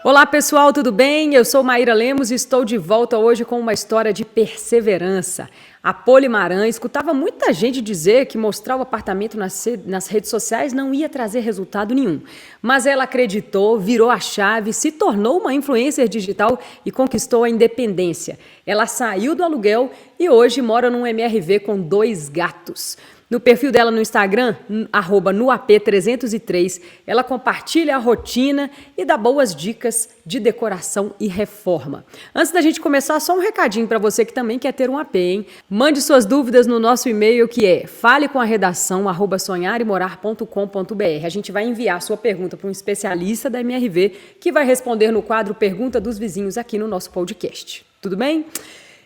Olá pessoal, tudo bem? Eu sou Maíra Lemos e estou de volta hoje com uma história de perseverança. A Polimarã escutava muita gente dizer que mostrar o apartamento nas redes sociais não ia trazer resultado nenhum. Mas ela acreditou, virou a chave, se tornou uma influencer digital e conquistou a independência. Ela saiu do aluguel e hoje mora num MRV com 2 gatos. No perfil dela no Instagram, @noap303, ela compartilha a rotina e dá boas dicas de decoração e reforma. Antes da gente começar, só um recadinho para você que também quer ter um AP, hein? Mande suas dúvidas no nosso e-mail que é falecomaredação@sonharemorar.com.br. A gente vai enviar sua pergunta para um especialista da MRV que vai responder no quadro Pergunta dos Vizinhos aqui no nosso podcast. Tudo bem?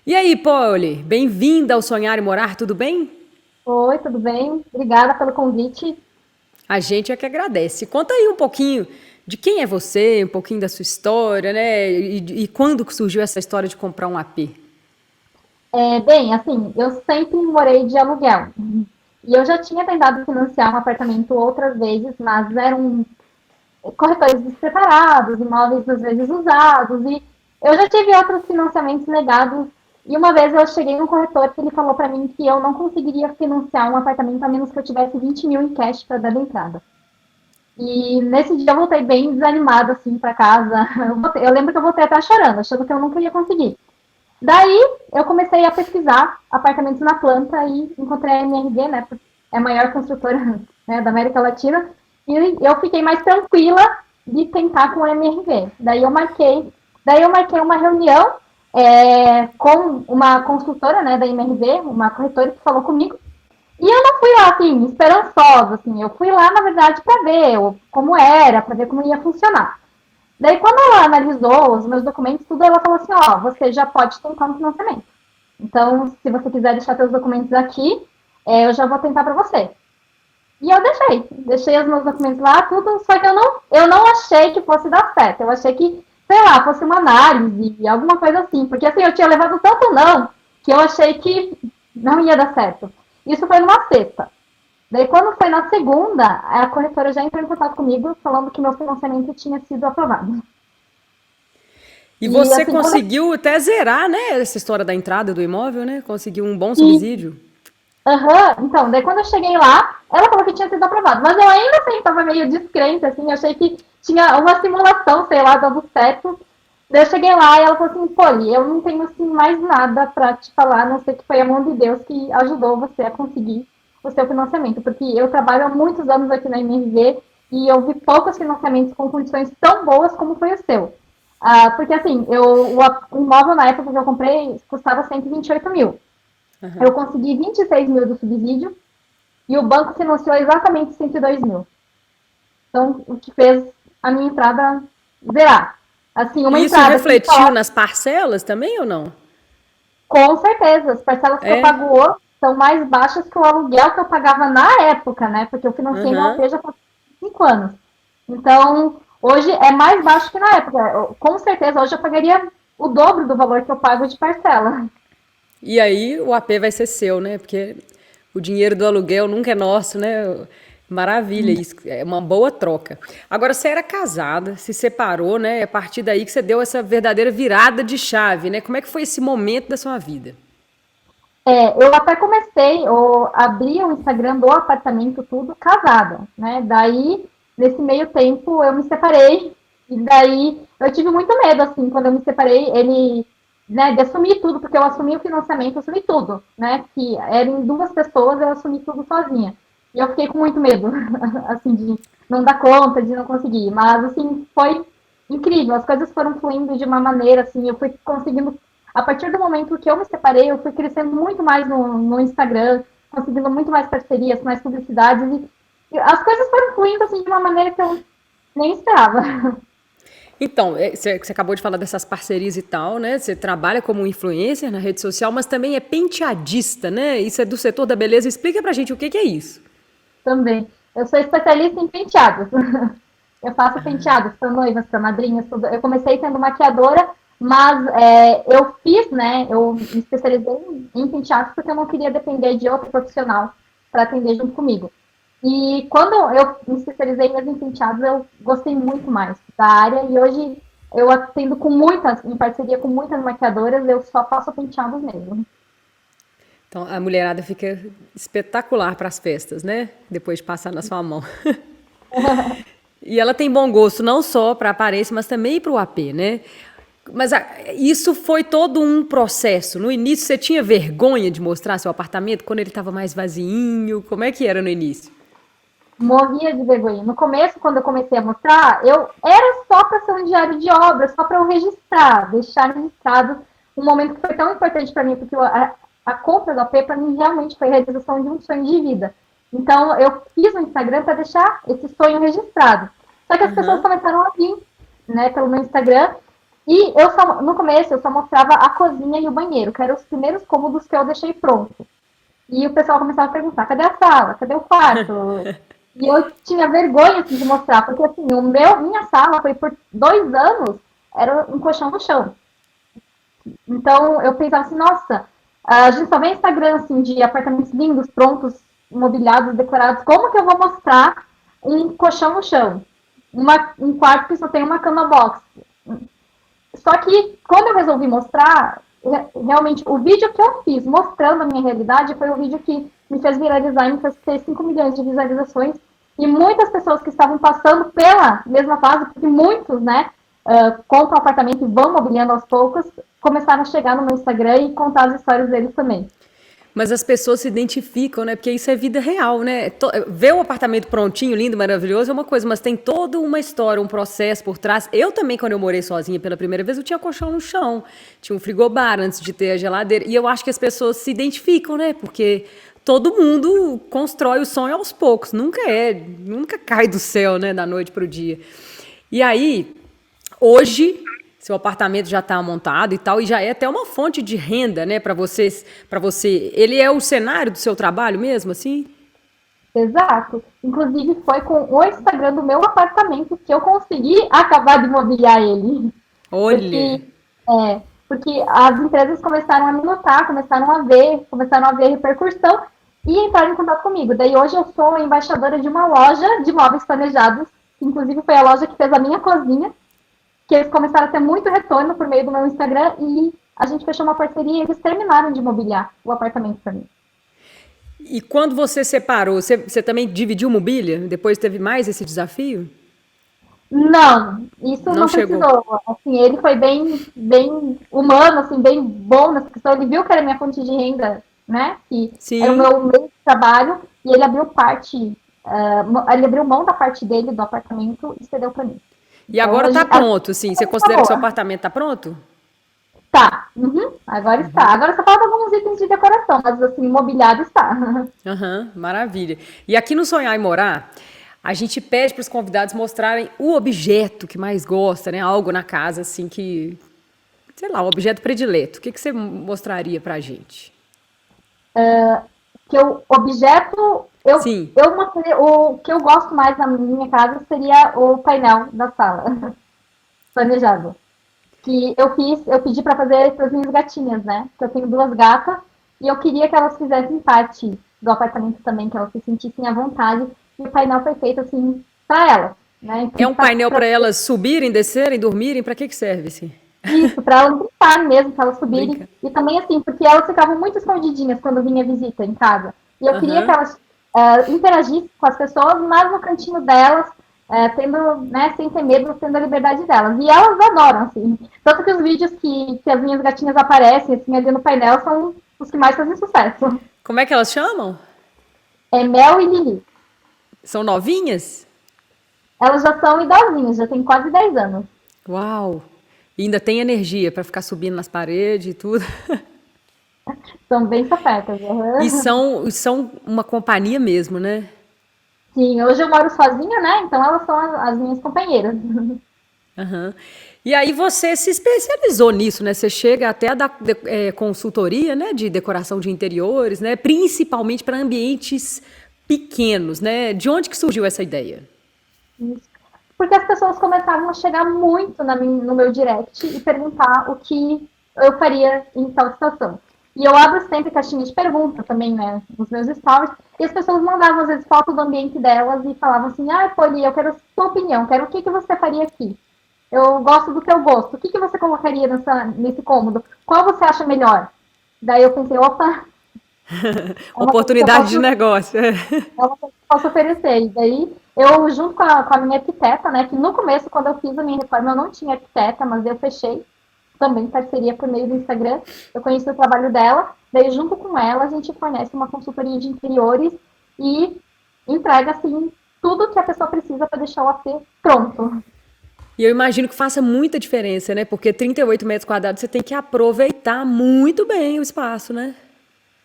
E aí, Poli, bem-vinda ao Sonhar e Morar, tudo bem? Oi, tudo bem? Obrigada pelo convite. A gente é que agradece. Conta aí um pouquinho de quem é você, um pouquinho da sua história, né? E quando que surgiu essa história de comprar um AP? Bem, assim, eu sempre morei de aluguel. E eu já tinha tentado financiar um apartamento outras vezes, mas eram corretores despreparados, imóveis às vezes usados, e eu já tive outros financiamentos negados. E uma vez eu cheguei num corretor que ele falou para mim que eu não conseguiria financiar um apartamento a menos que eu tivesse 20 mil em cash para dar de entrada. E nesse dia eu voltei bem desanimada, assim, para casa. Eu lembro que eu voltei até chorando, achando que eu nunca ia conseguir. Daí eu comecei a pesquisar apartamentos na planta e encontrei a MRV, né? É a maior construtora, né, da América Latina. E eu fiquei mais tranquila de tentar com a MRV. Daí eu marquei uma reunião com uma construtora, né, da MRV, uma corretora que falou comigo. E eu não fui lá, assim, esperançosa, assim. Eu fui lá, na verdade, para ver como era, para ver como ia funcionar. Daí, quando ela analisou os meus documentos, tudo, ela falou assim, ó, você já pode tentar um financiamento. Então, se você quiser deixar seus documentos aqui, eu já vou tentar para você. E eu deixei os meus documentos lá, tudo, só que eu não achei que fosse dar certo. Eu achei que, sei lá, fosse uma análise, alguma coisa assim. Porque assim, eu tinha levado tanto não, que eu achei que não ia dar certo. Isso foi numa sexta. Daí, quando foi na segunda, a corretora já entrou em contato comigo, falando que meu financiamento tinha sido aprovado. E E você assim, quando conseguiu até zerar, né, essa história da entrada do imóvel, né? Conseguiu um bom eu... subsídio. Então, daí quando eu cheguei lá, ela falou que tinha sido aprovado. Mas eu ainda assim estava meio descrente, assim, eu achei que tinha uma simulação, sei lá, dando certo. Daí eu cheguei lá e ela falou assim, Poli, eu não tenho assim mais nada para te falar, a não sei que foi a mão de Deus que ajudou você a conseguir o seu financiamento, porque eu trabalho há muitos anos aqui na MRV e eu vi poucos financiamentos com condições tão boas como foi o seu. Porque assim, o imóvel na época que eu comprei custava 128 mil. Eu Aham. consegui 26 mil do subsídio e o banco financiou exatamente 102 mil. Então, o que fez a minha entrada zerar. Assim, uma E isso entrada que refletiu só, nas parcelas também ou não? com certeza, as parcelas que eu É? pago hoje são mais baixas que o aluguel que eu pagava na época, né? Porque eu financei no Aham. AP já faz 5 anos. Então, hoje é mais baixo que na época. Com certeza, hoje eu pagaria o dobro do valor que eu pago de parcela. E aí o AP vai ser seu, né? Porque o dinheiro do aluguel nunca é nosso, né? Maravilha, isso é uma boa troca. Agora, você era casada, se separou, né? É a partir daí que você deu essa verdadeira virada de chave, né? Como é que foi esse momento da sua vida? Eu até comecei, ou abri o Instagram do apartamento, tudo casada, né? Daí, nesse meio tempo, eu me separei, e daí eu tive muito medo, assim, quando eu me separei, né, de assumir tudo, porque eu assumi o financiamento, eu assumi tudo, né? Que eram 2 pessoas, eu assumi tudo sozinha. E eu fiquei com muito medo, assim, de não dar conta, de não conseguir. Mas, assim, foi incrível, as coisas foram fluindo de uma maneira, assim, eu fui conseguindo a partir do momento que eu me separei, eu fui crescendo muito mais no Instagram, conseguindo muito mais parcerias, mais publicidades, e as coisas foram fluindo assim, de uma maneira que eu nem esperava. Então, você acabou de falar dessas parcerias e tal, né? Você trabalha como influencer na rede social, mas também é penteadista, né? Isso é do setor da beleza. Explica pra gente o que que é isso. Também. Eu sou especialista em penteados. Eu faço penteados para noivas, para madrinhas, tudo. Eu comecei sendo maquiadora, mas eu fiz, né? Eu me especializei em penteados porque eu não queria depender de outro profissional para atender junto comigo. E quando eu me especializei mesmo em penteados, eu gostei muito mais da área e hoje eu atendo com muitas, em parceria com muitas maquiadoras, eu só faço penteados mesmo. Então a mulherada fica espetacular para as festas, né? Depois de passar na sua mão. E ela tem bom gosto não só para a aparência, mas também para o AP, né? Mas isso foi todo um processo. No início você tinha vergonha de mostrar seu apartamento quando ele estava mais vazinho? Como é que era no início? Morria de vergonha. No começo, quando eu comecei a mostrar, eu era só para ser um diário de obra, só para eu registrar, deixar registrado um momento que foi tão importante para mim, porque a compra do AP para mim realmente foi a realização de um sonho de vida. Então, eu fiz o Instagram para deixar esse sonho registrado. Só que as pessoas Aham. começaram a vir, né, pelo meu Instagram, e eu só, no começo, eu só mostrava a cozinha e o banheiro, que eram os primeiros cômodos que eu deixei pronto. E o pessoal começava a perguntar, cadê a sala? Cadê o quarto? E eu tinha vergonha assim, de mostrar, porque assim, minha sala foi por 2 anos, era um colchão no chão. Então eu pensava assim, nossa, a gente só vê Instagram assim, de apartamentos lindos, prontos, mobiliados, decorados, como que eu vou mostrar um colchão no chão? Um quarto que só tem uma cama box. Só que quando eu resolvi mostrar, realmente o vídeo que eu fiz mostrando a minha realidade foi o vídeo que me fez viralizar e me fez ter 5 milhões de visualizações. E muitas pessoas que estavam passando pela mesma fase, porque muitos, né, compram um apartamento e vão mobiliando aos poucos, começaram a chegar no meu Instagram e contar as histórias deles também. Mas as pessoas se identificam, né? Porque isso é vida real, né? Ver o apartamento prontinho, lindo, maravilhoso é uma coisa, mas tem toda uma história, um processo por trás. Eu também, quando eu morei sozinha pela primeira vez, eu tinha colchão no chão, tinha um frigobar antes de ter a geladeira. E eu acho que as pessoas se identificam, né? Porque todo mundo constrói o sonho aos poucos, nunca cai do céu, né? Da noite para o dia. E aí, hoje, seu apartamento já está montado e tal, e já é até uma fonte de renda, né, para vocês, para você. Ele é o cenário do seu trabalho mesmo, assim? Exato. Inclusive, foi com o Instagram do meu apartamento que eu consegui acabar de mobiliar ele. Olha. Porque, porque as empresas começaram a me notar, começaram a ver repercussão e entraram em contato comigo. Daí hoje eu sou embaixadora de uma loja de móveis planejados, que inclusive foi a loja que fez a minha cozinha, que eles começaram a ter muito retorno por meio do meu Instagram e a gente fechou uma parceria e eles terminaram de mobiliar o apartamento para mim. E quando você separou, você também dividiu mobília? Depois teve mais esse desafio? Não, isso Não não chegou. precisou. Assim, ele foi bem humano, assim, bem bom nessa questão. Ele viu que era minha fonte de renda, né? Que era o Sim. meu meio de trabalho e ele abriu ele abriu mão da parte dele do apartamento e cedeu para mim. E Então agora hoje está pronto, assim. Você tá considera que seu boa. apartamento está pronto? Tá. Uhum, agora está. Agora só falta alguns itens de decoração, mas assim, mobiliado está. Aham, maravilha. E aqui no Sonhar e Morar, a gente pede para os convidados mostrarem o objeto que mais gosta, né? Algo na casa, assim, que, sei lá, um objeto predileto. O que que você mostraria para a gente? Que o objeto, Sim. o que eu gosto mais na minha casa seria o painel da sala, planejado. Que eu pedi para fazer para as minhas gatinhas, né? Que eu tenho 2 gatas e eu queria que elas fizessem parte do apartamento também, que elas se sentissem à vontade. E o painel foi feito assim para elas, né? É Então, um painel para elas subirem, descerem, dormirem? Para que serve, assim? isso, para elas brincarem mesmo, para elas subirem. Brinca. E também assim, porque elas ficavam muito escondidinhas quando vinha visita em casa. E eu queria que Aham. elas interagissem com as pessoas, mas no cantinho delas, tendo, né, sem ter medo, tendo a liberdade delas. E elas adoram, assim. Tanto que os vídeos que as minhas gatinhas aparecem, assim, ali no painel, são os que mais fazem sucesso. Como é que elas chamam? É Mel e Lili. São novinhas? Elas já são idosinhas, já têm quase 10 anos. Uau! E ainda tem energia para ficar subindo nas paredes e tudo. São bem safecas. E Uhum. são uma companhia mesmo, né? Sim, hoje eu moro sozinha, né? Então elas são as minhas companheiras. Aham. E aí você se especializou nisso, né? Você chega até a dar consultoria, né, de decoração de interiores, né? Principalmente para ambientes pequenos, né? De onde que surgiu essa ideia? Porque as pessoas começavam a chegar muito no meu direct e perguntar o que eu faria em tal situação. E eu abro sempre caixinha de pergunta também, né, nos meus stories, e as pessoas mandavam, às vezes, foto do ambiente delas e falavam assim, ah, Poli, eu quero a sua opinião, quero o que você faria aqui. eu gosto do teu gosto. O que, que você colocaria nesse cômodo? Qual você acha melhor? Daí eu pensei, opa, é uma coisa que eu Oportunidade de posso, negócio. é uma coisa que eu posso oferecer. E daí eu, junto com a minha arquiteta, né, que no começo, quando eu fiz a minha reforma, eu não tinha arquiteta, mas eu fechei também parceria por meio do Instagram. Eu conheci o trabalho dela, daí junto com ela a gente fornece uma consultoria de interiores e entrega assim tudo que a pessoa precisa para deixar o AP pronto. E eu imagino que faça muita diferença, né? Porque 38 metros quadrados você tem que aproveitar muito bem o espaço, né?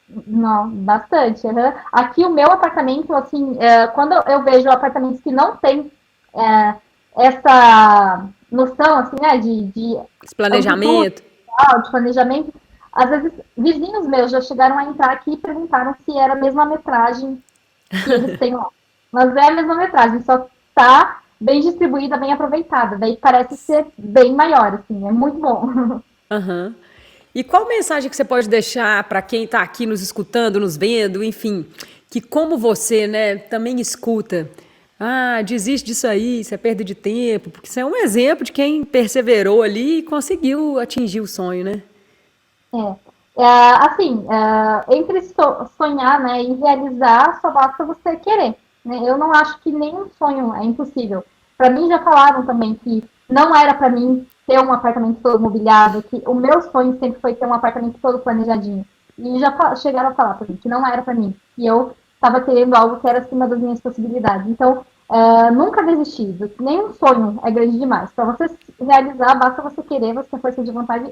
Não, bastante. Uhum. Aqui o meu apartamento, assim, quando eu vejo apartamentos que não tem é, essa noção, assim, né, de Esse amplitude, planejamento. de planejamento, às vezes vizinhos meus já chegaram a entrar aqui e perguntaram se era a mesma metragem que eles têm lá. Mas é a mesma metragem, só está bem distribuída, bem aproveitada. Daí parece ser bem maior, assim, é muito bom. Aham. E qual mensagem que você pode deixar para quem está aqui nos escutando, nos vendo, enfim, que como você, né, também escuta, ah, desiste disso aí, isso é perda de tempo, porque isso é um exemplo de quem perseverou ali e conseguiu atingir o sonho, né? Assim, entre sonhar, né, e realizar, só basta você querer. Né? Eu não acho que nenhum sonho é impossível. Para mim, já falaram também que não era para mim ter um apartamento todo mobiliado, que o meu sonho sempre foi ter um apartamento todo planejadinho. E já chegaram a falar para mim que não era para mim. E eu estava querendo algo que era acima das minhas possibilidades. Então, nunca desistir. Nenhum sonho é grande demais. Para você realizar, basta você querer, você ter força de vontade.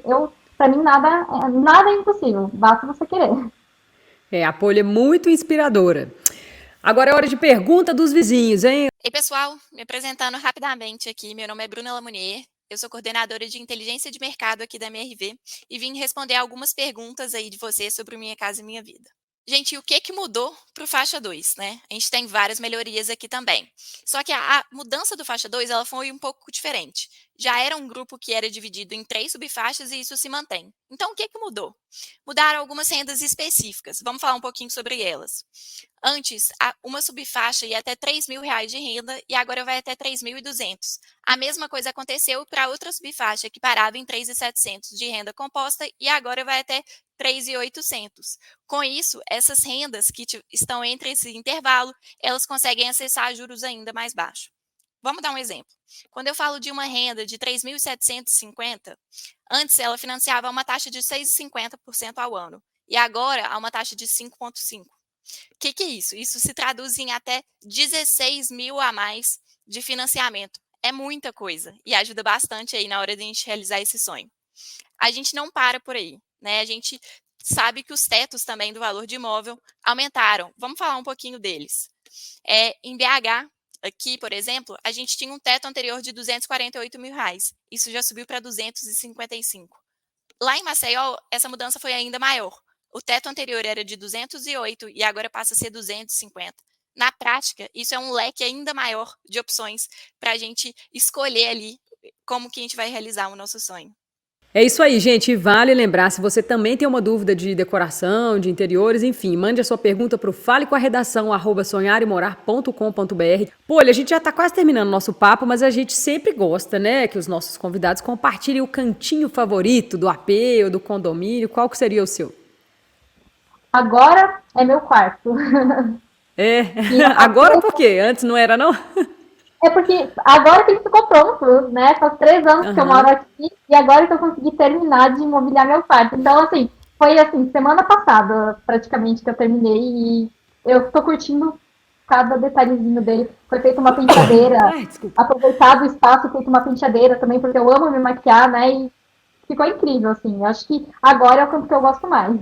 Para mim, nada é impossível. Basta você querer. É, a Polly é muito inspiradora. Agora é hora de pergunta dos vizinhos, hein? Ei, pessoal, me apresentando rapidamente aqui, meu nome é Bruna Lamounier, eu sou coordenadora de inteligência de mercado aqui da MRV e vim responder algumas perguntas aí de vocês sobre Minha Casa e Minha Vida. Gente, o que mudou para o faixa 2, né? A gente tem várias melhorias aqui também. Só que a mudança do faixa 2, ela foi um pouco diferente. Já era um grupo que era dividido em 3 subfaixas e isso se mantém. Então, o que mudou? Mudaram algumas rendas específicas. Vamos falar um pouquinho sobre elas. Antes, uma subfaixa ia até R$ 3.000 de renda e agora vai até 3.200. A mesma coisa aconteceu para outra subfaixa que parava em 3.700 de renda composta e agora vai até 3.800. Com isso, essas rendas que estão entre esse intervalo, elas conseguem acessar juros ainda mais baixos. Vamos dar um exemplo. Quando eu falo de uma renda de 3.750, antes ela financiava a uma taxa de 6,50% ao ano e agora a uma taxa de 5,5%. O que é isso? Isso se traduz em até 16 mil a mais de financiamento. É muita coisa e ajuda bastante aí na hora de a gente realizar esse sonho. A gente não para por aí, né? A gente sabe que os tetos também do valor de imóvel aumentaram. Vamos falar um pouquinho deles. Em BH, aqui, por exemplo, a gente tinha um teto anterior de R$ 248 mil. Isso já subiu para 255. Lá em Maceió, essa mudança foi ainda maior. O teto anterior era de 208 e agora passa a ser 250. Na prática, isso é um leque ainda maior de opções para a gente escolher ali como que a gente vai realizar o nosso sonho. É isso aí, gente. E vale lembrar, se você também tem uma dúvida de decoração, de interiores, enfim, mande a sua pergunta para o falecomarredação@sonharemorar.com.br. Pô, olha, a gente já está quase terminando o nosso papo, mas a gente sempre gosta, né, que os nossos convidados compartilhem o cantinho favorito do AP ou do condomínio. Qual que seria o seu? Agora é meu quarto. É, E agora por quê? Antes não era, não? é porque agora que ele ficou pronto, né? Faz 3 anos que eu moro Aham. aqui e agora que eu consegui terminar de imobiliar meu quarto. Então, assim, foi assim, semana passada, praticamente, que eu terminei e eu tô curtindo cada detalhezinho dele. Foi feita uma penteadeira, Ai, desculpa. aproveitado o espaço, feito uma penteadeira também, porque eu amo me maquiar, né? E ficou incrível, assim. Eu acho que agora é o canto que eu gosto mais.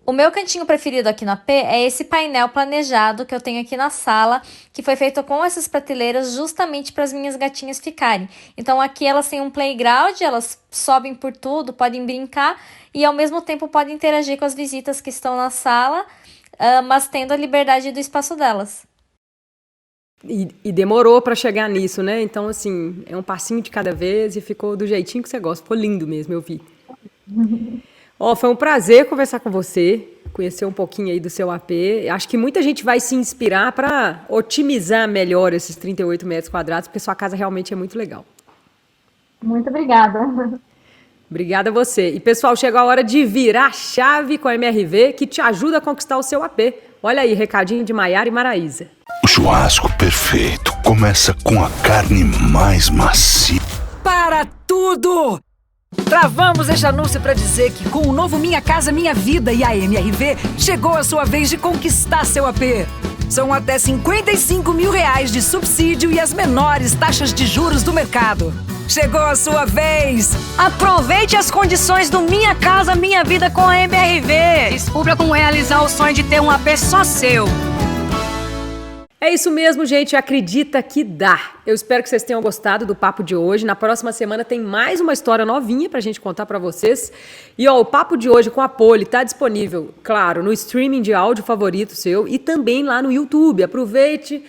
O meu cantinho preferido aqui no AP é esse painel planejado que eu tenho aqui na sala, que foi feito com essas prateleiras justamente para as minhas gatinhas ficarem. Então aqui elas têm um playground, elas sobem por tudo, podem brincar e ao mesmo tempo podem interagir com as visitas que estão na sala, mas tendo a liberdade do espaço delas. E demorou para chegar nisso, né? Então, assim, é um passinho de cada vez e ficou do jeitinho que você gosta. Ficou lindo mesmo, eu vi. Ó, foi um prazer conversar com você, conhecer um pouquinho aí do seu AP. Acho que muita gente vai se inspirar para otimizar melhor esses 38 metros quadrados, porque sua casa realmente é muito legal. Muito obrigada. Obrigada a você. E, pessoal, chegou a hora de virar a chave com a MRV, que te ajuda a conquistar o seu AP. Olha aí, recadinho de Maiara e Maraísa. O churrasco perfeito começa com a carne mais macia. Para tudo! Travamos este anúncio para dizer que com o novo Minha Casa Minha Vida e a MRV, chegou a sua vez de conquistar seu AP. São até R$55 mil de subsídio e as menores taxas de juros do mercado. Chegou a sua vez! Aproveite as condições do Minha Casa Minha Vida com a MRV. Descubra como realizar o sonho de ter um AP só seu. É isso mesmo, gente. Acredita que dá. Eu espero que vocês tenham gostado do papo de hoje. Na próxima semana tem mais uma história novinha pra gente contar pra vocês. E ó, o papo de hoje com a Poli tá disponível, claro, no streaming de áudio favorito seu e também lá no YouTube. Aproveite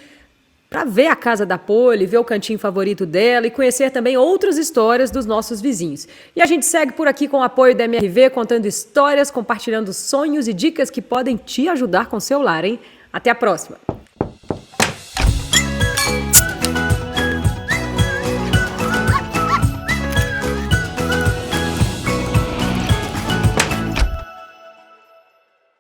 para ver a casa da Poli, ver o cantinho favorito dela e conhecer também outras histórias dos nossos vizinhos. E a gente segue por aqui com o apoio da MRV, contando histórias, compartilhando sonhos e dicas que podem te ajudar com o seu lar, hein? Até a próxima!